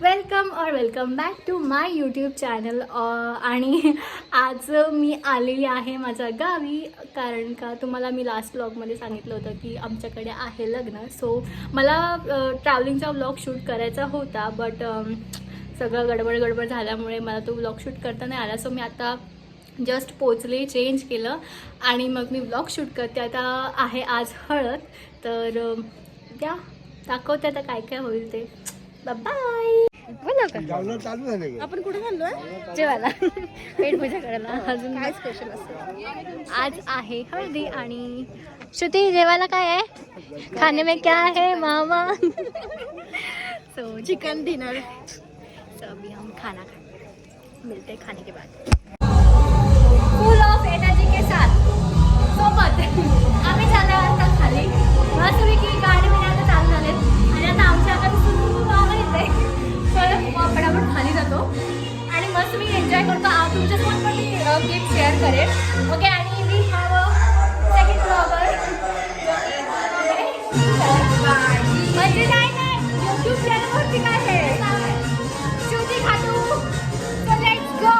Welcome back to my YouTube channel. आणि आज मी आलेली आहे माझ्या गावी, कारण का तुम्हाला मी लास्ट ब्लॉगमध्ये सांगितलं होतं की आमच्याकडे आहे लग्न. सो मला ट्रॅव्हलिंगचा ब्लॉग शूट करायचा होता, बट सगळं गडबड झाल्यामुळे मला तो ब्लॉग शूट करता नाही आला. सो मी आता जस्ट पोचले, चेंज केलं आणि मग मी ब्लॉग शूट करते. आता आहे आज हळद, तर त्या दाखवते आता काय काय होईल ते. बाय. बोला का आपण कुठे चाललोय जेवायला, पेट पूजा करायला. अजून काय स्पेशल असतं आज आहे हळदी. आणि श्रुती जेवायला काय आहे, खाने में क्या है मामा? So chicken dinner. सो अभी हम खाना मिलते हैं खाने के बाद, फुल ऑफ एनर्जी के साथ. सोबत आम्ही चाललो आता खाली, मस्तपैकी गाडी मध्ये आता चालू झाले आणि आता आमच्या आता सुरू आवाज येते. आपण खाली जातो आणि मस्त मी एन्जॉय करतो. तुमच्यासोबत पण मी गिफ्ट शेअर करेन. ओके, आणि we have a second blogger. म्हणजे काय नाही, यूट्यूब चॅनलवरती काय आहे Shruti Khatu. So let's go.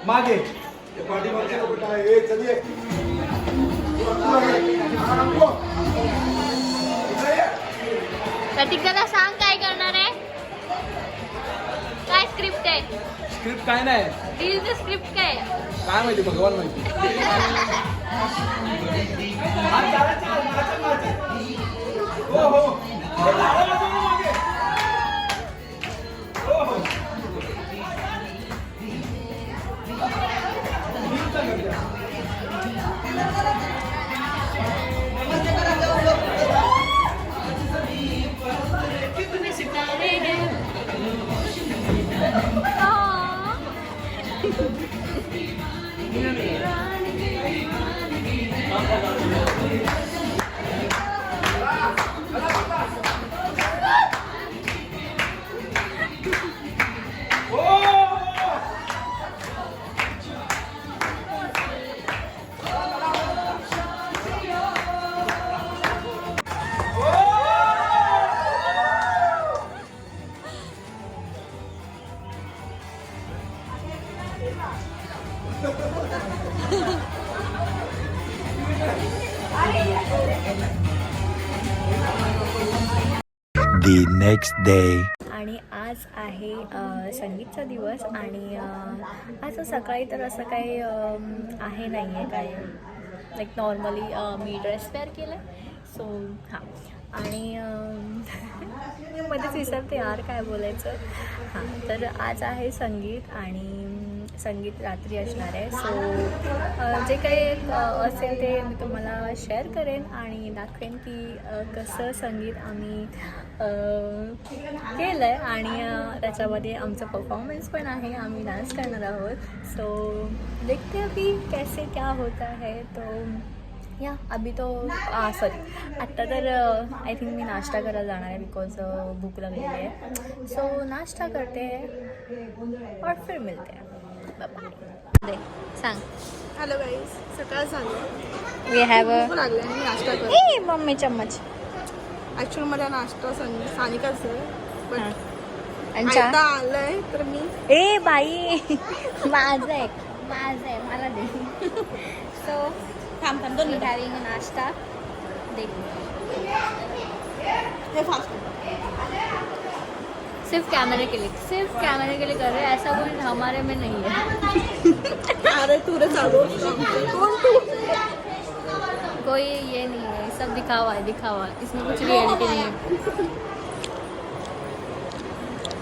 मागे प्रतीक्षाला सांग काय करणार आहे, काय स्क्रिप्ट आहे. स्क्रिप्ट काय नाही, डीलचं स्क्रिप्ट काय माहिती, भगवान माहिती. हो हो The next day. आणि आज आहे संगीतचा दिवस आणि आज सकाळी तर असं काही आहे नाही आहे काय लाईक नॉर्मली मी ड्रेस वेअर केलं सो हां आणि मी मध्येच विसरते यार काय बोलायचं. हां तर आज आहे संगीत आणि संगीत रात्री असणार आहे सो जे काही असेल ते मी तुम्हाला शेअर करेन आणि दाखवेन की कसं संगीत आम्ही केलं आहे आणि त्याच्यामध्ये आमचा परफॉर्मन्स पण आहे. आम्ही डान्स करणार आहोत सो देखते अभी कैसे क्या होता है. तो या अभी तो सॉरी आत्ता तर आय थिंक मी नाश्ता करायला जाणार आहे बिकॉज भूक लागलेली आहे सो नाश्ता करते हैं और फिर मिलते हैं. दे सांग. हॅलो गाईज, सकाळ झाली. वी हॅव भूक लागली आणि नाश्ता करते. ए मम्मी चम्मच ॲक्च्युली मला नाश्ता सानिकाच आहे पण आणि चहा आता आलंय तर मी ए बाई माझं आहे मला दे. सो थांब थांब दोन मिनिटं. हॅविंग नाश्ता देख हे फास्ट सिर्फ कैमरे के लिए कर रहे हैं. ऐसा कोई हमारे में नहीं है. अरे तू रे चालू कोण तू कोई ये नहीं है. सब दिखावा है इसमें कुछ रियलिटी नहीं है.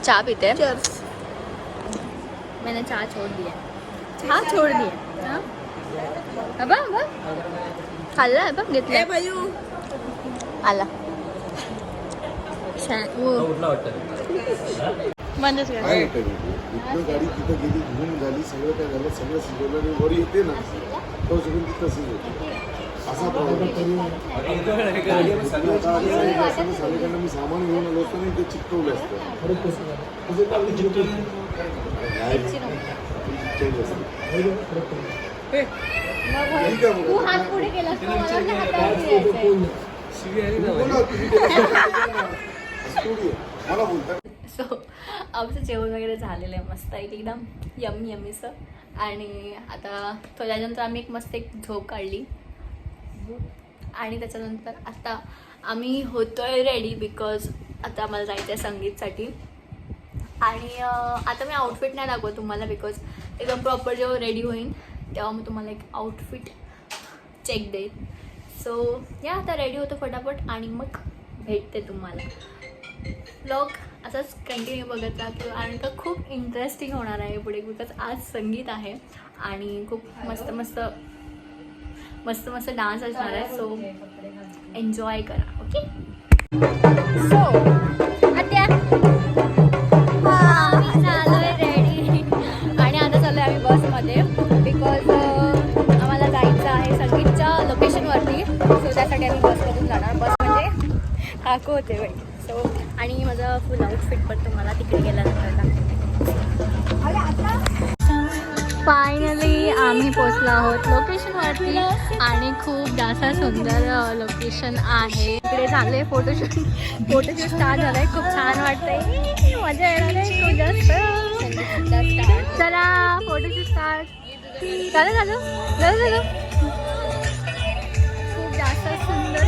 चाय पीते हैं. चर्स मैंने चाय छोड़ दिया. हाँ छोड़ दिया. हाँ अबा खाल्ला अबा ए घेतलं बायू आला उठला वाटतं. बंदच कर. काय येतं इथनं गाडी तिथं गेली घेऊन झाली सगळं काय झालं सगळं शिजवलं आणि वर येते ना तो सगळं तिथं शिजवतो असा प्रॉब्लेम. सानिकांना मी सामान घेऊन आलो असतो आणि ते चिकटवलं असतं. तू हात पुढे केलास तर मला त्या हातावर द्यायचंय. मला बोलतात. सो आमचं जेवण वगैरे झालेलं आहे मस्त आहे एकदम यमीचं आणि आता त्याच्यानंतर आम्ही एक झोप काढली आणि त्याच्यानंतर आता आम्ही होतोय रेडी बिकॉज आता आम्हाला जायचं आहे संगीतसाठी. आणि आता मी आउटफिट नाही दाखवत तुम्हाला बिकॉज एकदम प्रॉपर जेव्हा रेडी होईन तेव्हा मी तुम्हाला एक आउटफिट चेक देईन. सो या आता रेडी होतो फटाफट आणि मग भेटते तुम्हाला. व्लॉग असंच कंटिन्यू बघत राहतो आणि का खूप इंटरेस्टिंग होणार आहे पुढे बिकॉज आज संगीत आहे आणि खूप मस्त डान्स असणार आहे. सो एन्जॉय करा. ओके सो आता आम्ही चाललोय रेडी आणि आता चाललोय आम्ही बसमध्ये बिकॉज आम्हाला जायचं आहे संगीतच्या लोकेशनवरती. सो त्यासाठी आम्ही बसमधून जाणार. बस म्हणजे काकू होते बाई. सो आणि माझं फुल आउटफिट पण तुम्हाला तिकडे गेल्यानंतर फायनली आम्ही पोचलो आहोत लोकेशनवरती आणि खूप जास्त सुंदर लोकेशन आहे. इकडे झाले फोटोशूट स्टार्ट झालं आहे. खूप छान वाटतंय. मजा येणार आहे खूप जास्त. चला फोटोशूट स्टार्ट झालं. खूप जास्त सुंदर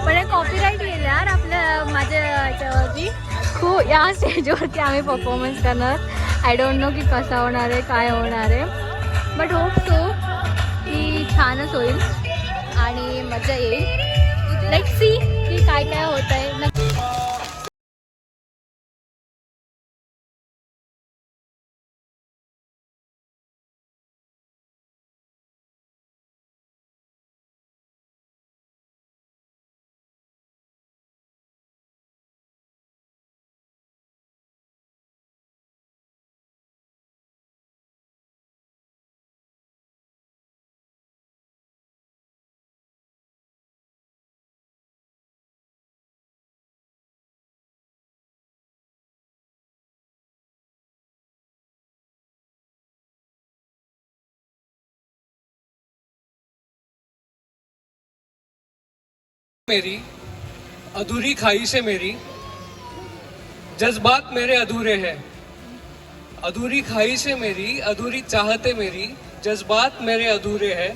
पण हे कॉपीराईट येईल यार आपल्या माझ्या याच्यावरती. खूप या स्टेजवरती आम्ही परफॉर्मन्स करणार. आय डोंट नो की कसा होणार आहे काय होणार आहे बट होप सो की छानच होईल आणि मजा येईल. लेट्स सी की काय होत आहे. मेरी अधूरी ख्वाहिशें मेरी, जज्बात मेरे अधूरे हैं। अधूरी ख्वाहिशें मेरी, अधूरी चाहते मेरी, जज्बात मेरे अधूरे हैं।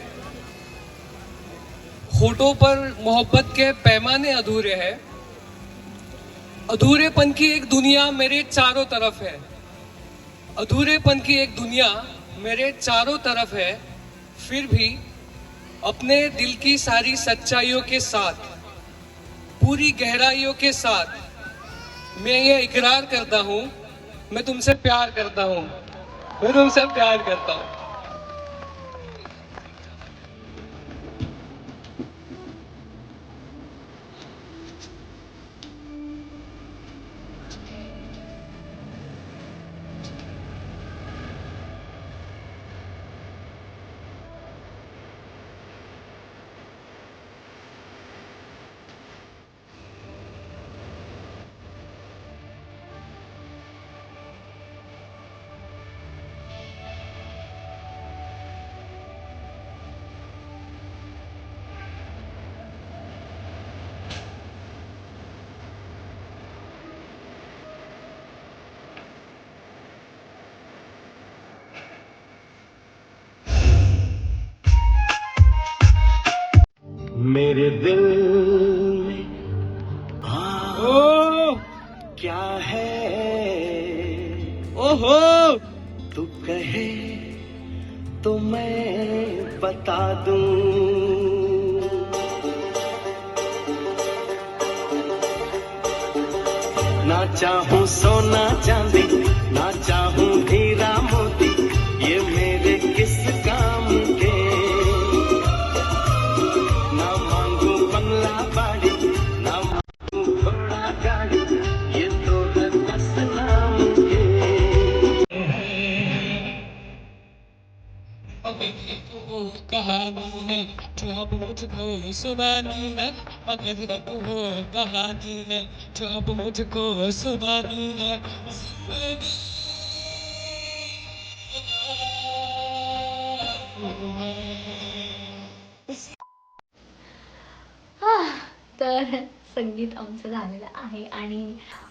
होठों पर मोहब्बत के पैमाने अधूरे हैं। अधूरेपन की एक दुनिया मेरे चारों तरफ है। अधूरेपन की एक दुनिया मेरे चारों तरफ है। फिर भी अपने दिल की सारी सच्चाइयों के साथ, पूरी गहराइयों के साथ मैं ये इकरार करता हूँ, मैं तुमसे प्यार करता हूँ, मैं तुमसे प्यार करता हूँ। मेरे दिल में क्या है, ओहो तू कहे तो मैं बता दूं। ना चाहूं सोना चांदी, ना चाहूं हीरा मोती, ये मेरे किस काम के। ना मांगू बंगला बाड़ी, ना मांगू घोड़ा गाड़ी, ये तो है बस नाम के। कहानी है जो अब मुझको सुनानी है, मगर वो कहानी है जो अब मुझको सुनानी है। तर संगीत आमचं झालेलं आहे आणि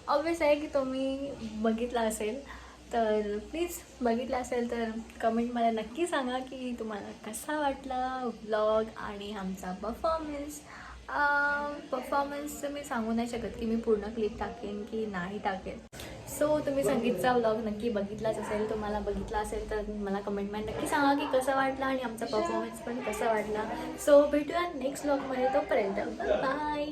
ऑब्वियस आहे की तुम्ही बघितला असेल, तर प्लीज बघितला असेल तर कमेंटमध्ये नक्की सांगा की तुम्हाला कसा वाटला व्लॉग आणि आमचा परफॉर्मन्स मी सांगू नाही शकत की मी पूर्ण क्लिप टाकेन की नाही टाकेन. सो तुम्ही संगीतचा व्लॉग नक्की बघितलाच असेल, तुम्हाला बघितला असेल तर मला कमेंटमध्ये नक्की सांगा की कसा वाटला आणि आमचा परफॉर्मन्स पण कसा वाटला. सो भेटूया नेक्स्ट व्लॉगमध्ये, तोपर्यंत बाय.